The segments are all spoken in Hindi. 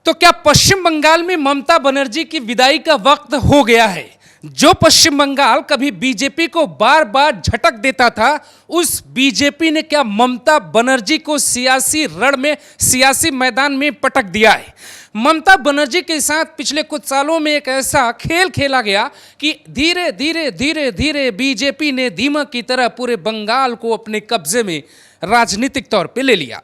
तो क्या पश्चिम बंगाल में ममता बनर्जी की विदाई का वक्त हो गया है? जो पश्चिम बंगाल कभी बीजेपी को बार बार झटक देता था, उस बीजेपी ने क्या ममता बनर्जी को सियासी रण में, सियासी मैदान में पटक दिया है। ममता बनर्जी के साथ पिछले कुछ सालों में एक ऐसा खेल खेला गया कि धीरे धीरे धीरे धीरे बीजेपी ने दीमक की तरह पूरे बंगाल को अपने कब्जे में राजनीतिक तौर पे ले लिया।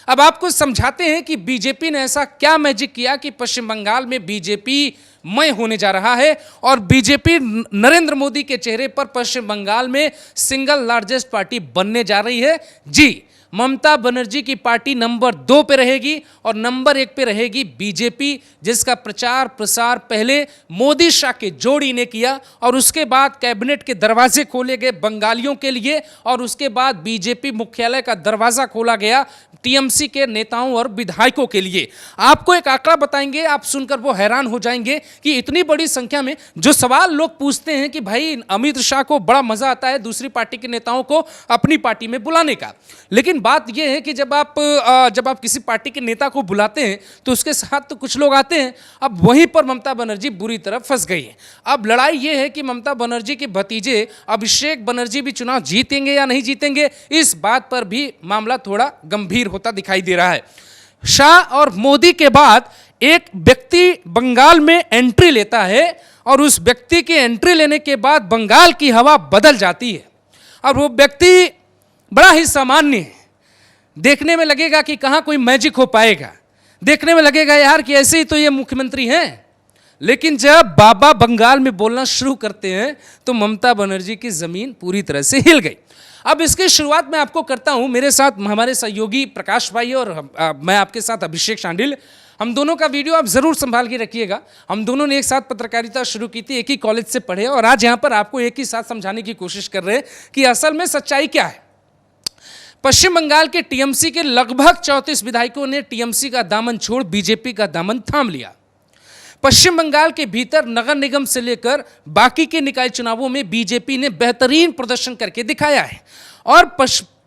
अब आपको समझाते हैं कि बीजेपी ने ऐसा क्या मैजिक किया कि पश्चिम बंगाल में बीजेपी मय होने जा रहा है और बीजेपी नरेंद्र मोदी के चेहरे पर पश्चिम बंगाल में सिंगल लार्जेस्ट पार्टी बनने जा रही है। जी, ममता बनर्जी की पार्टी नंबर 2 पे रहेगी और नंबर 1 पे रहेगी बीजेपी, जिसका प्रचार प्रसार पहले मोदी शाह के जोड़ी ने किया और उसके बाद कैबिनेट के दरवाजे खोले गए बंगालियों के लिए और उसके बाद बीजेपी मुख्यालय का दरवाजा खोला गया टीएमसी के नेताओं और विधायकों के लिए। आपको एक आंकड़ा बताएंगे, आप सुनकर वो हैरान हो जाएंगे कि इतनी बड़ी संख्या में जो सवाल लोग पूछते हैं कि भाई अमित शाह को बड़ा मजा आता है दूसरी पार्टी के नेताओं को अपनी पार्टी में बुलाने का, लेकिन बात यह है कि जब आप किसी पार्टी के नेता को बुलाते हैं तो उसके साथ तो कुछ लोग आते हैं। अब वहीं पर ममता बनर्जी बुरी तरह फंस गई है। अब लड़ाई यह है कि ममता बनर्जी के भतीजे अभिषेक बनर्जी भी चुनाव जीतेंगे या नहीं जीतेंगे, इस बात पर भी मामला थोड़ा गंभीर होता दिखाई दे रहा है। शाह और मोदी के बाद एक व्यक्ति बंगाल में एंट्री लेता है और उस व्यक्ति के एंट्री लेने के बाद बंगाल की हवा बदल जाती है और वो व्यक्ति बड़ा ही सामान्य है। देखने में लगेगा कि कहाँ कोई मैजिक हो पाएगा, देखने में लगेगा यार कि ऐसे ही तो ये मुख्यमंत्री हैं, लेकिन जब बाबा बंगाल में बोलना शुरू करते हैं तो ममता बनर्जी की ज़मीन पूरी तरह से हिल गई। अब इसकी शुरुआत मैं आपको करता हूं, मेरे साथ हमारे सहयोगी प्रकाश भाई और मैं आपके साथ अभिषेक शांडिल, हम दोनों का वीडियो आप ज़रूर संभाल के रखिएगा। हम दोनों ने एक साथ पत्रकारिता शुरू की थी, एक ही कॉलेज से पढ़े और आज यहाँ पर आपको एक ही साथ समझाने की कोशिश कर रहे हैं कि असल में सच्चाई क्या है। पश्चिम बंगाल के टीएमसी के लगभग 34 विधायकों ने टीएमसी का दामन छोड़ बीजेपी का दामन थाम लिया। पश्चिम बंगाल के भीतर नगर निगम से लेकर बाकी के निकाय चुनावों में बीजेपी ने बेहतरीन प्रदर्शन करके दिखाया है और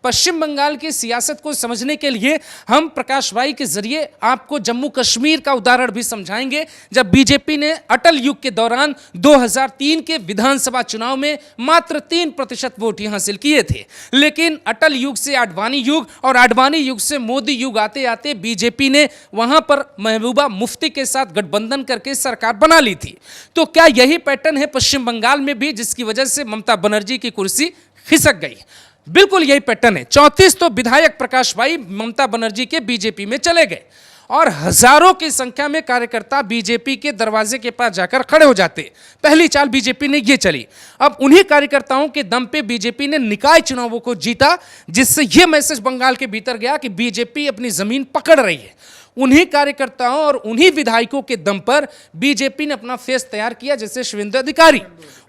पश्चिम बंगाल की सियासत को समझने के लिए हम प्रकाश भाई के जरिए आपको जम्मू कश्मीर का उदाहरण भी समझाएंगे, जब बीजेपी ने अटल युग के दौरान 2003 के विधानसभा चुनाव में मात्र 3% वोट ही हासिल किए थे, लेकिन अटल युग से आडवाणी युग और आडवाणी युग से मोदी युग आते आते बीजेपी ने वहां पर महबूबा मुफ्ती के साथ गठबंधन करके सरकार बना ली थी। तो क्या यही पैटर्न है पश्चिम बंगाल में भी, जिसकी वजह से ममता बनर्जी की कुर्सी खिसक गई? बिल्कुल यही पैटर्न है। 34 तो विधायक प्रकाश भाई ममता बनर्जी के बीजेपी में चले गए और हजारों की संख्या में कार्यकर्ता बीजेपी के दरवाजे के पास जाकर खड़े हो जाते। पहली चाल बीजेपी ने ये चली। अब उन्हीं कार्यकर्ताओं के दम पे बीजेपी ने निकाय चुनावों को जीता, जिससे ये मैसेज बंगाल के भीतर गया कि बीजेपी अपनी जमीन पकड़ रही है। उन्हीं कार्यकर्ताओं और उन्हीं विधायकों के दम पर बीजेपी ने अपना फेस तैयार किया, जैसे शुभेंदु अधिकारी।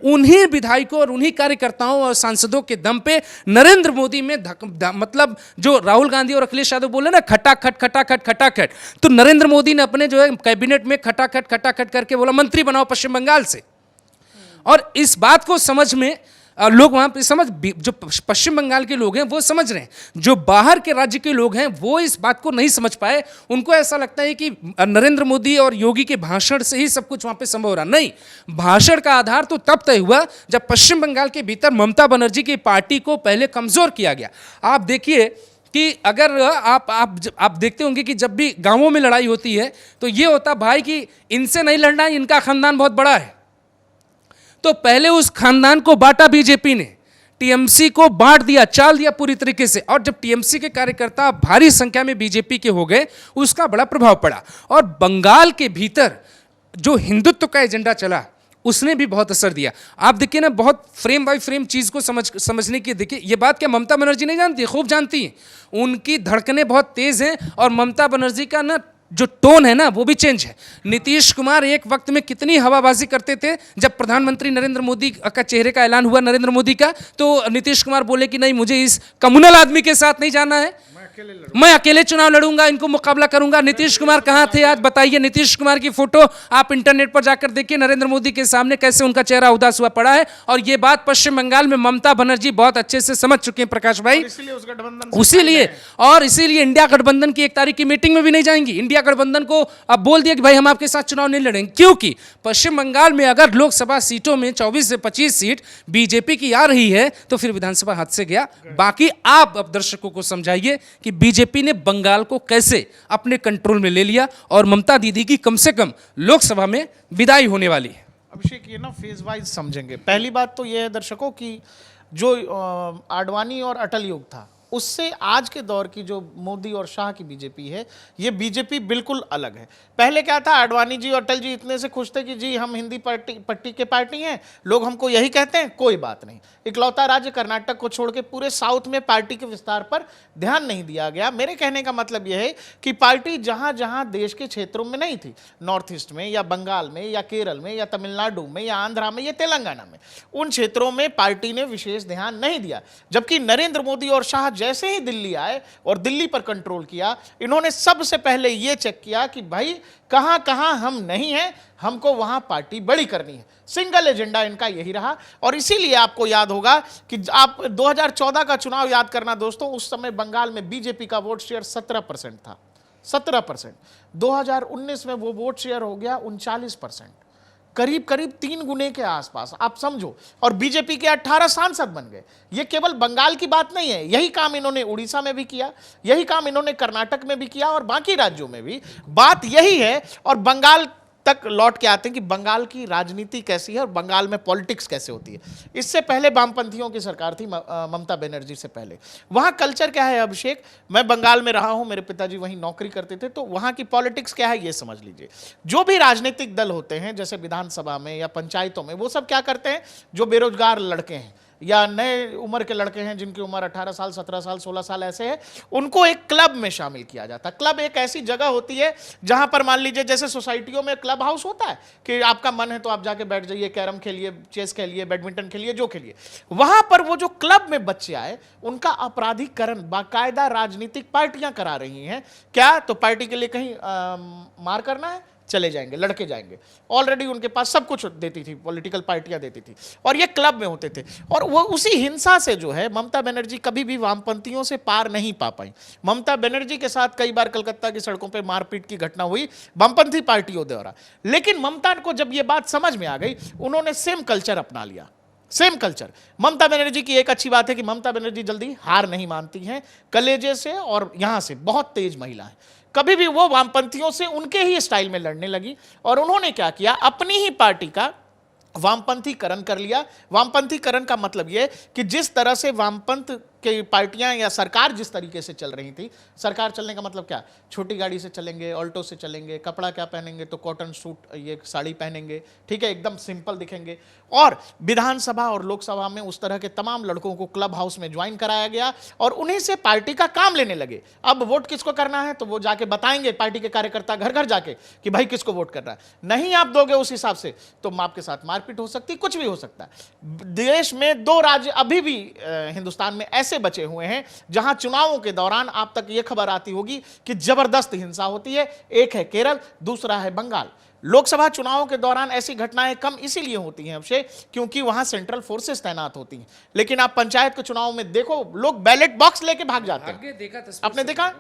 उन्हीं विधायकों और उन्हीं कार्यकर्ताओं और सांसदों के दम पे नरेंद्र मोदी में मतलब जो राहुल गांधी और अखिलेश यादव बोले ना खटाखट खटाखट खटाखट, तो नरेंद्र मोदी ने अपने जो है कैबिनेट में खटाखट खटाखट करके बोला मंत्री बनाओ पश्चिम बंगाल से। और इस बात को समझ में लोग वहाँ पे जो पश्चिम बंगाल के लोग हैं वो समझ रहे हैं, जो बाहर के राज्य के लोग हैं वो इस बात को नहीं समझ पाए। उनको ऐसा लगता है कि नरेंद्र मोदी और योगी के भाषण से ही सब कुछ वहाँ पे संभव हो रहा। नहीं, भाषण का आधार तो तब तय हुआ जब पश्चिम बंगाल के भीतर ममता बनर्जी की पार्टी को पहले कमज़ोर किया गया। आप देखिए कि अगर आप देखते होंगे कि जब भी गाँवों में लड़ाई होती है तो ये होता भाई कि इनसे नहीं लड़ना है, इनका खानदान बहुत बड़ा है, तो पहले उस खानदान को बांटा बीजेपी ने, टीएमसी को बांट दिया, चाल दिया पूरी तरीके से। और जब टीएमसी के कार्यकर्ता भारी संख्या में बीजेपी के हो गए, उसका बड़ा प्रभाव पड़ा और बंगाल के भीतर जो हिंदुत्व का एजेंडा चला उसने भी बहुत असर दिया। आप देखिए ना, बहुत फ्रेम बाय फ्रेम चीज़ को समझने की देखिए, ये बात क्या ममता बनर्जी नहीं जानती, खूब जानती हैं। उनकी धड़कनें बहुत तेज़ हैं और ममता बनर्जी का ना जो टोन है ना वो भी चेंज है। नीतीश कुमार एक वक्त में कितनी हवाबाजी करते थे, जब प्रधानमंत्री नरेंद्र मोदी का चेहरे का ऐलान हुआ नरेंद्र मोदी का, तो नीतीश कुमार बोले कि नहीं मुझे इस कम्युनल आदमी के साथ नहीं जाना है, मैं अकेले चुनाव लड़ूंगा, इनको मुकाबला करूंगा। नीतीश कुमार कहां थे आज बताइए? नीतीश कुमार की फोटो आप इंटरनेट पर जाकर देखिए, नरेंद्र मोदी के सामने कैसे उनका चेहरा उदास हुआ पड़ा है। और ये बात पश्चिम बंगाल में ममता बनर्जी बहुत अच्छे से समझ चुके हैं प्रकाश भाई, इसीलिए इंडिया गठबंधन की 1 तारीख की मीटिंग में भी नहीं जाएंगी। इंडिया गठबंधन को अब बोल दिया कि भाई हम आपके साथ चुनाव नहीं लड़ेंगे, क्योंकि पश्चिम बंगाल में अगर लोकसभा सीटों में 24 से 25 सीट बीजेपी की आ रही है तो फिर विधानसभा हाथ से गया। बाकी आप अब दर्शकों को समझाइए कि बीजेपी ने बंगाल को कैसे अपने कंट्रोल में ले लिया और ममता दीदी की कम से कम लोकसभा में विदाई होने वाली है। अभिषेक, ये ना फेज वाइज समझेंगे। पहली बात तो ये है दर्शकों की जो आडवाणी और अटल युग था, उससे आज के दौर की जो मोदी और शाह की बीजेपी है, ये बीजेपी बिल्कुल अलग है। पहले क्या था, आडवाणी जी और अटल जी इतने से खुश थे कि जी हम हिंदी पट्टी के पार्टी हैं, लोग हमको यही कहते हैं, कोई बात नहीं। इकलौता राज्य कर्नाटक को छोड़ के पूरे साउथ में पार्टी के विस्तार पर ध्यान नहीं दिया गया। मेरे कहने का मतलब यह है कि पार्टी जहां जहां देश के क्षेत्रों में नहीं थी, नॉर्थ ईस्ट में या बंगाल में या केरल में या तमिलनाडु में या आंध्रा में या तेलंगाना में, उन क्षेत्रों में पार्टी ने विशेष ध्यान नहीं दिया। जबकि नरेंद्र मोदी और शाह जैसे ही दिल्ली आए और दिल्ली पर कंट्रोल किया, इन्होंने सबसे पहले यह चेक किया कि भाई कहां कहां हम नहीं हैं, हमको वहां पार्टी बड़ी करनी है। सिंगल एजेंडा इनका यही रहा। और इसीलिए आपको याद होगा कि आप 2014 का चुनाव याद करना दोस्तों, उस समय बंगाल में बीजेपी का वोट शेयर 17% था, 17%। 2019 में वो वोट शेयर हो गया 39%, करीब करीब 3 गुने के आसपास, आप समझो। और बीजेपी के 18 सांसद बन गए। ये केवल बंगाल की बात नहीं है, यही काम इन्होंने उड़ीसा में भी किया, यही काम इन्होंने कर्नाटक में भी किया और बाकी राज्यों में भी। बात यही है। और बंगाल तक लौट के आते हैं कि बंगाल की राजनीति कैसी है और बंगाल में पॉलिटिक्स कैसे होती है। इससे पहले वामपंथियों की सरकार थी, ममता बनर्जी से पहले। वहां कल्चर क्या है अभिषेक, मैं बंगाल में रहा हूं, मेरे पिताजी वहीं नौकरी करते थे, तो वहां की पॉलिटिक्स क्या है ये समझ लीजिए। जो भी राजनीतिक दल होते हैं, जैसे विधानसभा में या पंचायतों में, वो सब क्या करते हैं, जो बेरोजगार लड़के हैं या नए उम्र के लड़के हैं जिनकी उम्र 18 साल 17 साल 16 साल ऐसे है, उनको एक क्लब में शामिल किया जाता है। क्लब एक ऐसी जगह होती है जहां पर मान लीजिए जैसे सोसाइटियों में क्लब हाउस होता है कि आपका मन है तो आप जाके बैठ जाइए, कैरम खेलिए, चेस खेलिए, बैडमिंटन खेलिए, जो खेलिए। वहां पर वो जो क्लब में बच्चे आए, उनका अपराधीकरण बाकायदा राजनीतिक पार्टियां करा रही हैं। क्या? तो पार्टी के लिए कहीं मार करना है, चले जाएंगे, लड़के जाएंगे। ऑलरेडी उनके पास सब कुछ देती थी, पॉलिटिकल पार्टियां देती थी, और ये क्लब में होते थे। और वो उसी हिंसा से जो है ममता बनर्जी कभी भी वामपंथियों से पार नहीं पा पाई। ममता बनर्जी के साथ कई बार कलकत्ता की सड़कों पे मारपीट की घटना हुई वामपंथी पार्टियों द्वारा। लेकिन ममता को जब ये बात समझ में आ गई, उन्होंने सेम कल्चर अपना लिया, सेम कल्चर। ममता बनर्जी की एक अच्छी बात है कि ममता बनर्जी जल्दी हार नहीं मानती हैं, कलेजे से और यहां से बहुत तेज महिला है। कभी भी वो वामपंथियों से उनके ही स्टाइल में लड़ने लगी और उन्होंने क्या किया, अपनी ही पार्टी का वामपंथीकरण कर लिया। वामपंथीकरण का मतलब यह कि जिस तरह से वामपंथ के पार्टियां या सरकार जिस तरीके से चल रही थी, सरकार चलने का मतलब क्या, छोटी गाड़ी से चलेंगे, ऑल्टो से चलेंगे, कपड़ा क्या पहनेंगे तो कॉटन सूट, ये साड़ी पहनेंगे, ठीक है, एकदम सिंपल दिखेंगे। और विधानसभा और लोकसभा में उस तरह के तमाम लड़कों को क्लब हाउस में ज्वाइन कराया गया और उन्हीं से पार्टी का काम लेने लगे। अब वोट किसको करना है तो वो जाके बताएंगे, पार्टी के कार्यकर्ता घर घर जाके, कि भाई किसको वोट करना है। नहीं आप दोगे उस हिसाब से तो आपके साथ मारपीट हो सकती, कुछ भी हो सकता है। देश में 2 राज्य अभी भी हिंदुस्तान में ऐसे बचे हुए हैं जहां चुनावों के दौरान आप तक यह खबर आती होगी कि जबरदस्त हिंसा होती है। एक है केरल, दूसरा है बंगाल। लोकसभा चुनावों के दौरान ऐसी घटनाएं कम इसीलिए होती हैं अभिषेक, क्योंकि वहां सेंट्रल फोर्सेस तैनात होती हैं। लेकिन आप पंचायत के चुनाव में देखो, लोग बैलेट बॉक्स लेके भाग जाते हैं। आपने देखा,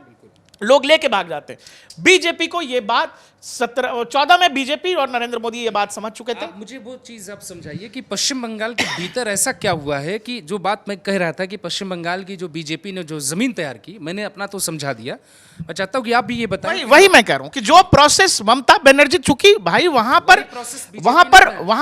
लोग लेके भाग जाते हैं। बीजेपी को यह बात 14 में बीजेपी और नरेंद्र मोदी ये बात समझ चुके थे। मुझे वो चीज आप समझाइए कि पश्चिम बंगाल के भीतर ऐसा क्या हुआ है कि जो बात मैं कह रहा था कि पश्चिम बंगाल की जो बीजेपी ने जो जमीन तैयार की, मैंने अपना तो समझा दिया, मैं चाहता हूं कि आप भी ये बताएं। वही मैं कह रहा हूं कि जो प्रोसेस ममता बनर्जी, चूंकि भाई वहां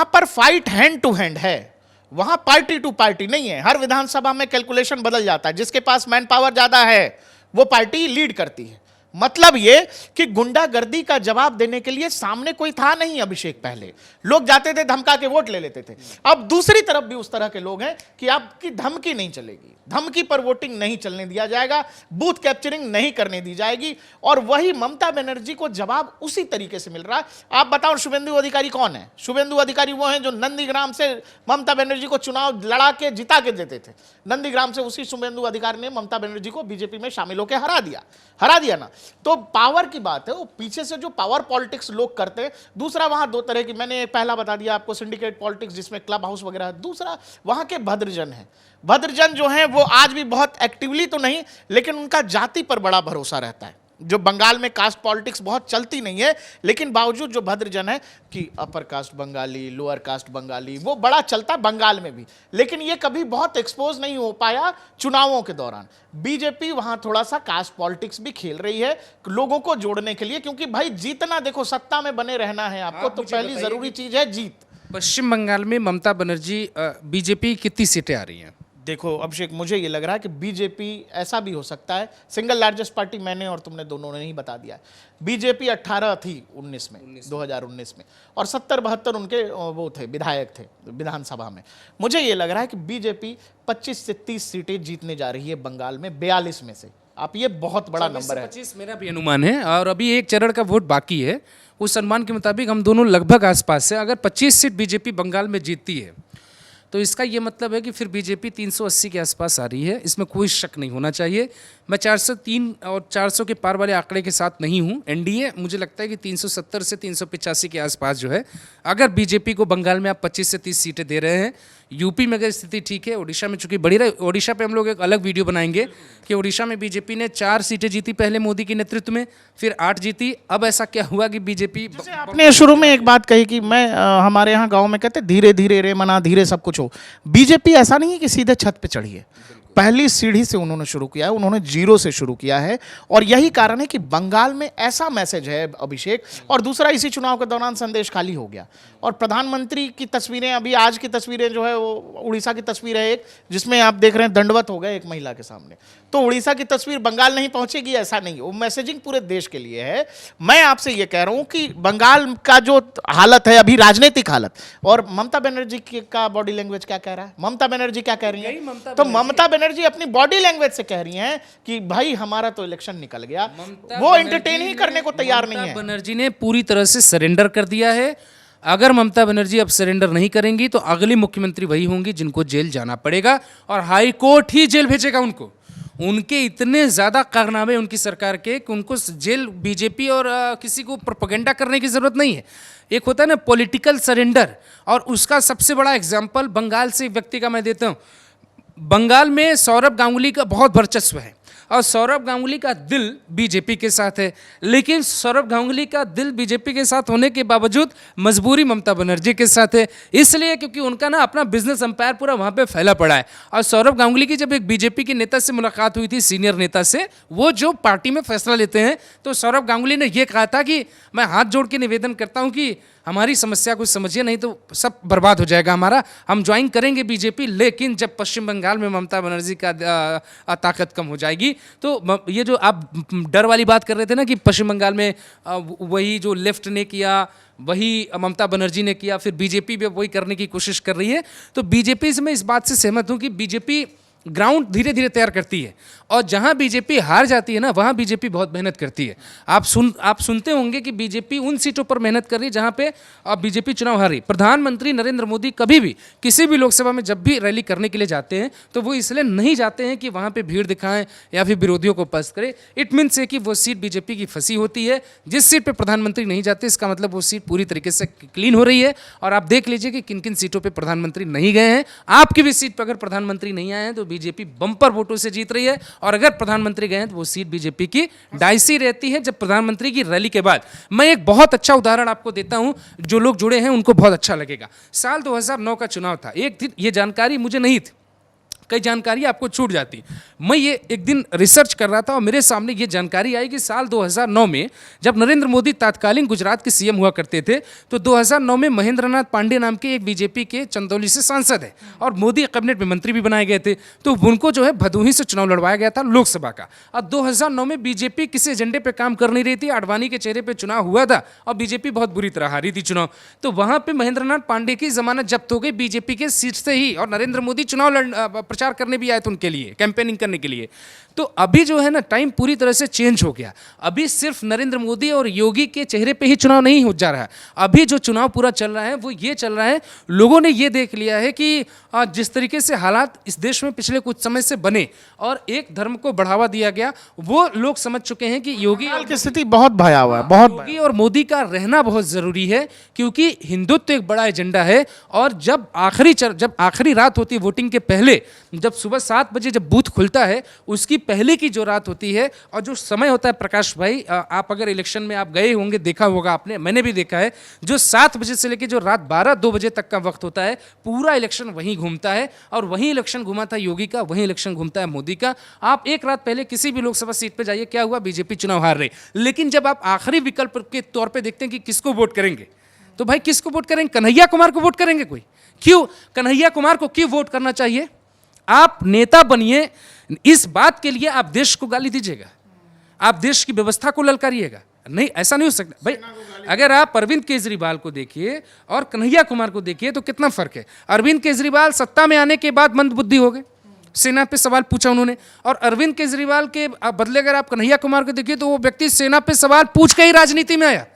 पर फाइट हैंड टू हैंड है, वहां पार्टी टू पार्टी नहीं है। हर विधानसभा में कैलकुलेशन बदल जाता है, जिसके पास मैन पावर ज्यादा है वो पार्टी लीड करती है। मतलब ये कि गुंडागर्दी का जवाब देने के लिए सामने कोई था नहीं अभिषेक। पहले लोग जाते थे धमका के वोट ले लेते थे, अब दूसरी तरफ भी उस तरह के लोग हैं कि आपकी धमकी नहीं चलेगी, धमकी पर वोटिंग नहीं चलने दिया जाएगा, बूथ कैप्चरिंग नहीं करने दी जाएगी। और वही ममता बनर्जी को जवाब उसी तरीके से मिल रहा है। आप बताओ शुभेंदु अधिकारी कौन है? शुभेंदु अधिकारी वो हैं जो नंदीग्राम से ममता बनर्जी को चुनाव लड़ा के जिता के देते थे। नंदीग्राम से उसी शुभेंदु अधिकारी ने ममता बनर्जी को बीजेपी में शामिल होकर हरा दिया ना। तो पावर की बात है, वो पीछे से जो पावर पॉलिटिक्स लोग करते हैं। दूसरा, वहां दो तरह की, मैंने पहला बता दिया आपको, सिंडिकेट पॉलिटिक्स जिसमें क्लब हाउस वगैरह है। दूसरा, वहां के भद्रजन है। भद्रजन जो है वो आज भी बहुत एक्टिवली तो नहीं, लेकिन उनका जाति पर बड़ा भरोसा रहता है। जो बंगाल में कास्ट पॉलिटिक्स बहुत चलती नहीं है, लेकिन बावजूद जो भद्रजन है कि upper caste Bengali, lower caste Bengali, वो बड़ा चलता बंगाल में भी। लेकिन ये कभी बहुत एक्सपोज नहीं हो पाया चुनावों के दौरान। बीजेपी वहां थोड़ा सा कास्ट पॉलिटिक्स भी खेल रही है लोगों को जोड़ने के लिए, क्योंकि भाई जीतना, देखो सत्ता में बने रहना है आपको, तो पहली जरूरी चीज है जीत। पश्चिम बंगाल में ममता बनर्जी बीजेपी कितनी सीटें आ रही हैं? देखो अभिषेक, मुझे ये लग रहा है कि बीजेपी, ऐसा भी हो सकता है, सिंगल लार्जेस्ट पार्टी मैंने और तुमने दोनों ने ही बता दिया है। बीजेपी 18 थी 2019 में, और 70-72 उनके वो थे, विधायक थे विधानसभा में। मुझे ये लग रहा है कि बीजेपी 25 से 30 सीटें जीतने जा रही है बंगाल में 42 में से। आप, ये बहुत बड़ा नंबर है। 25 मेरा भी अनुमान है, और अभी एक चरण का वोट बाकी है। उस अनुमान के मुताबिक हम दोनों लगभग आसपास है। अगर 25 सीट बीजेपी बंगाल में जीतती है तो इसका ये मतलब है कि फिर बीजेपी 380 के आसपास आ रही है। इसमें कोई शक नहीं होना चाहिए। मैं 403 और 400 के पार वाले आंकड़े के साथ नहीं हूँ। एनडीए मुझे लगता है कि 370 से 385 के आसपास जो है, अगर बीजेपी को बंगाल में आप 25 से 30 सीटें दे रहे हैं। यूपी में अगर स्थिति ठीक है, ओडिशा में चूंकि बढ़ी रही, ओडिशा पे हम लोग एक अलग वीडियो बनाएंगे कि ओडिशा में बीजेपी ने 4 सीटें जीती पहले मोदी के नेतृत्व में, फिर 8 जीती। अब ऐसा क्या हुआ कि बीजेपी, आपने शुरू में एक बात कही कि मैं हमारे यहाँ गांव में कहते धीरे धीरे रे मना, धीरे सब कुछ हो। बीजेपी ऐसा नहीं है कि सीधे छत पे चढ़ी है, पहली सीढ़ी से उन्होंने शुरू किया है, उन्होंने जीरो से शुरू किया है। और यही कारण है कि बंगाल में ऐसा मैसेज है अभिषेक। और दूसरा, इसी चुनाव के दौरान संदेश खाली हो गया, और प्रधानमंत्री की तस्वीरें, अभी आज की तस्वीरें जो है वो उड़ीसा की तस्वीर है एक, जिसमें आप देख रहे हैं दंडवत हो गए एक महिला के सामने। तो उड़ीसा की तस्वीर बंगाल नहीं पहुंचेगी ऐसा नहीं, वो मैसेजिंग पूरे देश के लिए है। मैं आपसे ये कह रहा हूं कि बंगाल का जो हालत है अभी, राजनीतिक हालत, और ममता बनर्जी का बॉडी लैंग्वेज क्या कह रहा है, ममता बनर्जी क्या कह रही है? तो ममता बनर्जी अपनी बॉडी लैंग्वेज से कह रही हैं कि भाई हमारा तो इलेक्शन निकल गया। वो एंटरटेन ही करने को तैयार नहीं है। ममता बनर्जी ने पूरी तरह से सरेंडर कर दिया है। अगर ममता बनर्जी अब सरेंडर नहीं करेंगी तो अगली मुख्यमंत्री वही होंगी जिनको जेल जाना पड़ेगा, और हाई कोर्ट ही जेल भेजेगा उनको। उनके इतने ज़्यादा कारनामे उनकी सरकार के कि उनको जेल, बीजेपी और किसी को प्रोपेगेंडा करने की ज़रूरत नहीं है। एक होता है ना पॉलिटिकल सरेंडर, और उसका सबसे बड़ा एग्जाम्पल बंगाल से एक व्यक्ति का मैं देता हूँ। बंगाल में सौरभ गांगुली का बहुत वर्चस्व है, और सौरभ गांगुली का दिल बीजेपी के साथ है। लेकिन सौरभ गांगुली का दिल बीजेपी के साथ होने के बावजूद मजबूरी ममता बनर्जी के साथ है, इसलिए क्योंकि उनका ना अपना बिजनेस एम्पायर पूरा वहाँ पे फैला पड़ा है। और सौरभ गांगुली की जब एक बीजेपी के नेता से मुलाकात हुई थी, सीनियर नेता से, वो जो पार्टी में फैसला लेते हैं, तो सौरभ गांगुली ने यह कहा था कि मैं हाथ जोड़ के निवेदन करता हूँ कि हमारी समस्या को समझिए, नहीं तो सब बर्बाद हो जाएगा हमारा, हम ज्वाइन करेंगे बीजेपी, लेकिन जब पश्चिम बंगाल में ममता बनर्जी का ताकत कम हो जाएगी। तो ये जो आप डर वाली बात कर रहे थे ना कि पश्चिम बंगाल में वही जो लेफ्ट ने किया वही ममता बनर्जी ने किया, फिर बीजेपी भी वही करने की कोशिश कर रही है। तो बीजेपी से मैं इस बात से सहमत हूँ कि बीजेपी ग्राउंड धीरे धीरे तैयार करती है, और जहां बीजेपी हार जाती है ना, वहां बीजेपी बहुत मेहनत करती है। आप सुनते होंगे कि बीजेपी उन सीटों पर मेहनत कर रही है जहां पे अब बीजेपी चुनाव हार रही। प्रधानमंत्री नरेंद्र मोदी कभी भी किसी भी लोकसभा में जब भी रैली करने के लिए जाते हैं तो वो इसलिए नहीं जाते हैं कि वहां पे भीड़ दिखाएं या फिर विरोधियों को पस्त करें। इट मीन्स है कि वो सीट बीजेपी की फंसी होती है। जिस सीट पर प्रधानमंत्री नहीं जाते, इसका मतलब वो सीट पूरी तरीके से क्लीन हो रही है। और आप देख लीजिए कि किन किन सीटों पर प्रधानमंत्री नहीं गए हैं। आपकी भी सीट पर अगर प्रधानमंत्री नहीं आए हैं तो बीजेपी बम्पर वोटों से जीत रही है, और अगर प्रधानमंत्री गए तो वो सीट बीजेपी की डाइसी रहती है जब प्रधानमंत्री की रैली के बाद। मैं एक बहुत अच्छा उदाहरण आपको देता हूं, जो लोग जुड़े हैं उनको बहुत अच्छा लगेगा। साल 2009 का चुनाव था, एक दिन ये जानकारी मुझे नहीं थी, कई जानकारी आपको छूट जाती। मैं ये एक दिन रिसर्च कर रहा था और मेरे सामने ये जानकारी आई कि साल 2009 में जब नरेंद्र मोदी तत्कालीन गुजरात के सीएम हुआ करते थे, तो 2009 में महेंद्र नाथ पांडे नाम के एक बीजेपी के चंदौली से सांसद है और मोदी कैबिनेट में मंत्री भी बनाए गए थे, तो उनको जो है भदोही से चुनाव लड़वाया गया था लोकसभा का। और 2009 में बीजेपी किसी एजेंडे पर काम कर नहीं रही थी, आडवाणी के चेहरे पर चुनाव हुआ था और बीजेपी बहुत बुरी तरह हारी थी चुनाव। तो वहां पर महेंद्र नाथ पांडे की जमानत जब्त हो गई बीजेपी के सीट से ही, और नरेंद्र मोदी चुनाव प्रचार करने भी आए थे उनके लिए, कैंपेनिंग करने के लिए। तो अभी जो है ना टाइम पूरी तरह से चेंज हो गया। अभी सिर्फ नरेंद्र मोदी और योगी के चेहरे पे ही चुनाव नहीं हो जा रहा है। अभी जो चुनाव पूरा चल रहा है वो ये चल रहा है, लोगों ने ये देख लिया है कि जिस तरीके से हालात इस देश में पिछले कुछ समय से बने और एक धर्म को बढ़ावा दिया गया, वो लोग समझ चुके हैं कि योगी की स्थिति बहुत भयावह है, बहुत योगी और मोदी का रहना बहुत जरूरी है, क्योंकि हिंदुत्व एक बड़ा एजेंडा है। और जब आखिरी रात होती है वोटिंग के पहले, जब सुबह 7 बजे जब बूथ खुलता है, उसकी पहले की जो रात होती है और जो समय होता है, प्रकाश भाई आप अगर इलेक्शन में आप गए होंगे, देखा होगा आपने, मैंने भी देखा है, जो 7 बजे से लेकर जो रात 12-2 बजे तक का वक्त होता है, पूरा इलेक्शन वहीं घूमता है। और वहीं इलेक्शन घूमा था योगी का, वहीं इलेक्शन घूमता है मोदी का। आप एक रात पहले किसी भी लोकसभा सीट पे जाइए, क्या हुआ, बीजेपी चुनाव हार रही। लेकिन जब आप आखिरी विकल्प के तौर पे देखते हैं कि किसको वोट करेंगे, तो भाई किसको वोट करेंगे? कन्हैया कुमार को वोट करेंगे कोई? क्यों कन्हैया कुमार को क्यों वोट करना चाहिए? आप नेता बनिए, इस बात के लिए आप देश को गाली दीजिएगा, आप देश की व्यवस्था को ललकारिएगा? नहीं, ऐसा नहीं हो सकता भाई। अगर आप अरविंद केजरीवाल को देखिए और कन्हैया कुमार को देखिए तो कितना फर्क है। अरविंद केजरीवाल सत्ता में आने के बाद मंदबुद्धि हो गए, सेना पे सवाल पूछा उन्होंने, और अरविंद केजरीवाल के बदले अगर आप कन्हैया कुमार को देखिए तो वो व्यक्ति सेना पे सवाल पूछ के ही राजनीति में आया।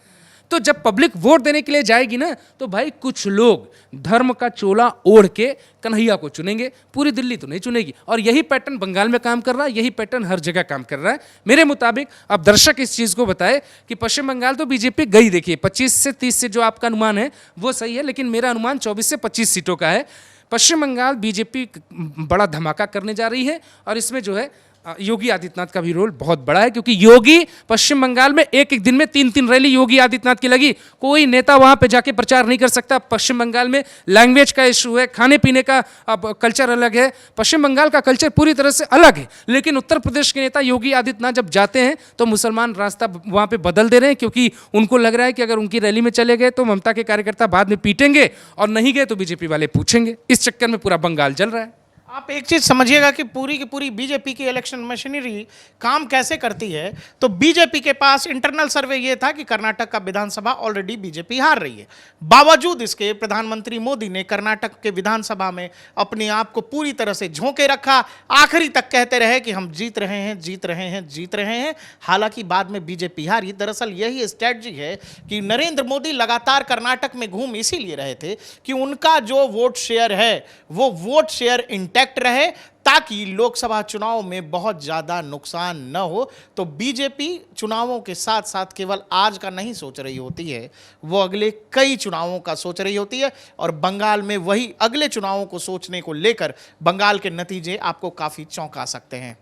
तो जब पब्लिक वोट देने के लिए जाएगी ना, तो भाई कुछ लोग धर्म का चोला ओढ़ के कन्हैया को चुनेंगे, पूरी दिल्ली तो नहीं चुनेगी। और यही पैटर्न बंगाल में काम कर रहा है, यही पैटर्न हर जगह काम कर रहा है मेरे मुताबिक। अब दर्शक इस चीज़ को बताए कि पश्चिम बंगाल तो बीजेपी गई, देखिए 25 से 30 से जो आपका अनुमान है वो सही है, लेकिन मेरा अनुमान 24 से 25 सीटों का है। पश्चिम बंगाल बीजेपी बड़ा धमाका करने जा रही है और इसमें जो है योगी आदित्यनाथ का भी रोल बहुत बड़ा है, क्योंकि योगी पश्चिम बंगाल में एक दिन में 3 रैली योगी आदित्यनाथ की लगी। कोई नेता वहां पे जाके प्रचार नहीं कर सकता। पश्चिम बंगाल में लैंग्वेज का इशू है, खाने पीने का कल्चर अलग है, पश्चिम बंगाल का कल्चर पूरी तरह से अलग है। लेकिन उत्तर प्रदेश के नेता योगी आदित्यनाथ जब जाते हैं तो मुसलमान रास्ता वहां पे बदल दे रहे हैं, क्योंकि उनको लग रहा है कि अगर उनकी रैली में चले गए तो ममता के कार्यकर्ता बाद में पीटेंगे और नहीं गए तो बीजेपी वाले पूछेंगे। इस चक्कर में पूरा बंगाल जल रहा है। आप एक चीज समझिएगा कि पूरी की पूरी बीजेपी की इलेक्शन मशीनरी काम कैसे करती है। तो बीजेपी के पास इंटरनल सर्वे ये था कि कर्नाटक का विधानसभा ऑलरेडी बीजेपी हार रही है। बावजूद इसके प्रधानमंत्री मोदी ने कर्नाटक के विधानसभा में अपने आप को पूरी तरह से झोंके रखा, आखिरी तक कहते रहे कि हम जीत रहे हैं, जीत रहे हैं, जीत रहे हैं। हालांकि बाद में बीजेपी हारी। दरअसल यही स्ट्रैटेजी है कि नरेंद्र मोदी लगातार कर्नाटक में घूम इसीलिए रहे थे कि उनका जो वोट शेयर है वो वोट शेयर इंटैक्ट रहे, ताकि लोकसभा चुनाव में बहुत ज्यादा नुकसान न हो। तो बीजेपी चुनावों के साथ साथ केवल आज का नहीं सोच रही होती है, वो अगले कई चुनावों का सोच रही होती है। और बंगाल में वही अगले चुनावों को सोचने को लेकर बंगाल के नतीजे आपको काफी चौंका सकते हैं।